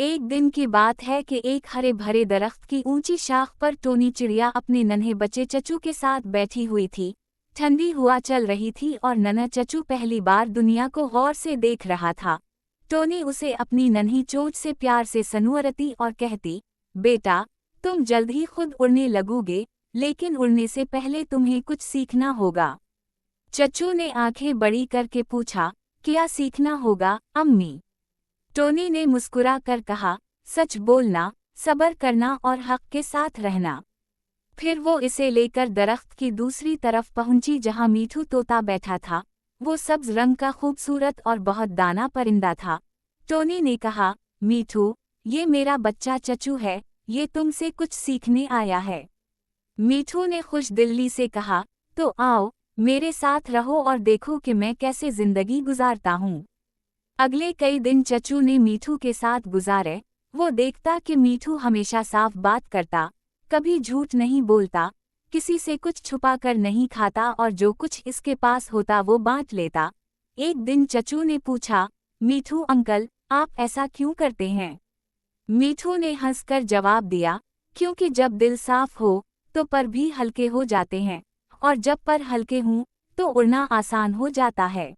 एक दिन की बात है कि एक हरे भरे दरख्त की ऊंची शाख पर टोनी चिड़िया अपने नन्हे बच्चे चच्चू के साथ बैठी हुई थी। ठंडी हवा चल रही थी और नन्हा चच्चू पहली बार दुनिया को गौर से देख रहा था। टोनी उसे अपनी नन्ही चोंच से प्यार से सनुरती और कहती, बेटा, तुम जल्द ही खुद उड़ने लगोगे, लेकिन उड़ने से पहले तुम्हें कुछ सीखना होगा। चच्चू ने आंखें बड़ी करके पूछा, क्या सीखना होगा, अम्मी? टोनी ने मुस्कुरा कर कहा, सच बोलना, सब्र करना और हक के साथ रहना। फिर वो इसे लेकर दरख्त की दूसरी तरफ पहुंची जहां मीठू तोता बैठा था। वो सब्ज रंग का खूबसूरत और बहुत दाना परिंदा था। टोनी ने कहा, मीठू, ये मेरा बच्चा चच्चू है, ये तुमसे कुछ सीखने आया है। मीठू ने खुश दिली से कहा, तो आओ, मेरे साथ रहो और देखो कि मैं कैसे जिंदगी गुजारता हूँ। अगले कई दिन चच्चू ने मीठू के साथ गुजारे। वो देखता कि मीठू हमेशा साफ बात करता, कभी झूठ नहीं बोलता, किसी से कुछ छुपा कर नहीं खाता और जो कुछ इसके पास होता वो बांट लेता। एक दिन चच्चू ने पूछा, मीठू अंकल, आप ऐसा क्यों करते हैं? मीठू ने हंसकर जवाब दिया, क्योंकि जब दिल साफ हो तो पर भी हल्के हो जाते हैं, और जब पर हल्के हों तो उड़ना आसान हो जाता है।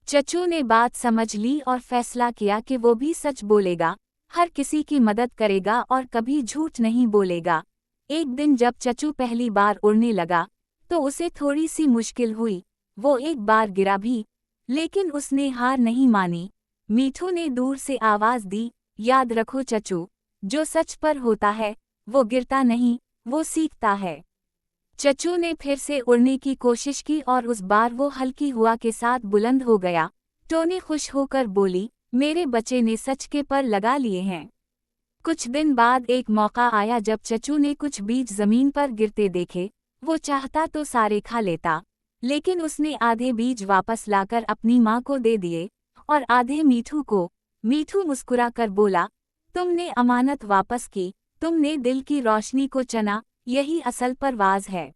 चच्चू ने बात समझ ली और फैसला किया कि वो भी सच बोलेगा, हर किसी की मदद करेगा और कभी झूठ नहीं बोलेगा। एक दिन जब चच्चू पहली बार उड़ने लगा तो उसे थोड़ी सी मुश्किल हुई। वो एक बार गिरा भी, लेकिन उसने हार नहीं मानी। मीठू ने दूर से आवाज दी, याद रखो चच्चू, जो सच पर होता है वो गिरता नहीं, वो सीखता है। चच्चू ने फिर से उड़ने की कोशिश की और उस बार वो हल्की हवा के साथ बुलंद हो गया। टोनी खुश होकर बोली, मेरे बच्चे ने सच के पर लगा लिए हैं। कुछ दिन बाद एक मौका आया जब चच्चू ने कुछ बीज जमीन पर गिरते देखे। वो चाहता तो सारे खा लेता, लेकिन उसने आधे बीज वापस लाकर अपनी माँ को दे दिए और आधे मीठू को। मीठू मुस्कुरा कर बोला, तुमने अमानत वापस की, तुमने दिल की रोशनी को चुना, यही असल परवाज़ है।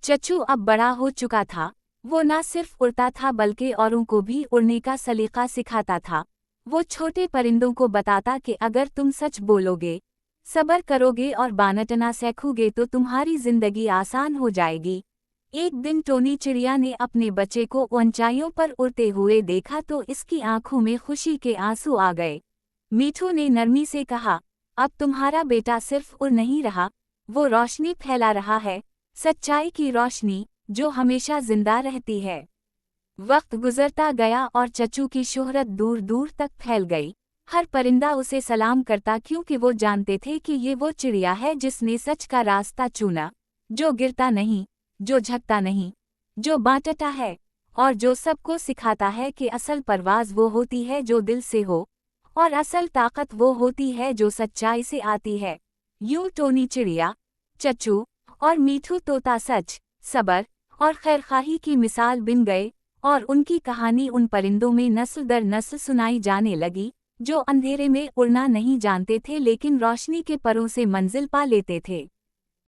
चच्चू अब बड़ा हो चुका था। वो न सिर्फ उड़ता था बल्कि औरों को भी उड़ने का सलीका सिखाता था। वो छोटे परिंदों को बताता कि अगर तुम सच बोलोगे, सब्र करोगे और बांटना सीखोगे तो तुम्हारी जिंदगी आसान हो जाएगी। एक दिन टोनी चिड़िया ने अपने बच्चे को ऊंचाइयों पर उड़ते हुए देखा तो इसकी आंखों में खुशी के आंसू आ गए। मीठू ने नरमी से कहा, अब तुम्हारा बेटा सिर्फ उड़ नहीं रहा, वो रोशनी फैला रहा है, सच्चाई की रोशनी जो हमेशा जिंदा रहती है। वक्त गुजरता गया और चच्चू की शोहरत दूर दूर तक फैल गई। हर परिंदा उसे सलाम करता क्योंकि वो जानते थे कि ये वो चिड़िया है जिसने सच का रास्ता चुना, जो गिरता नहीं, जो झुकता नहीं, जो बांटता है और जो सबको सिखाता है कि असल परवाज़ वो होती है जो दिल से हो, और असल ताकत वो होती है जो सच्चाई से आती है। यूं टोनी चिड़िया, चच्चू और मीठू तोता सच, सब्र और खैरखाही की मिसाल बन गए और उनकी कहानी उन परिंदों में नस्ल दर नस्ल सुनाई जाने लगी जो अंधेरे में उड़ना नहीं जानते थे लेकिन रोशनी के परों से मंजिल पा लेते थे।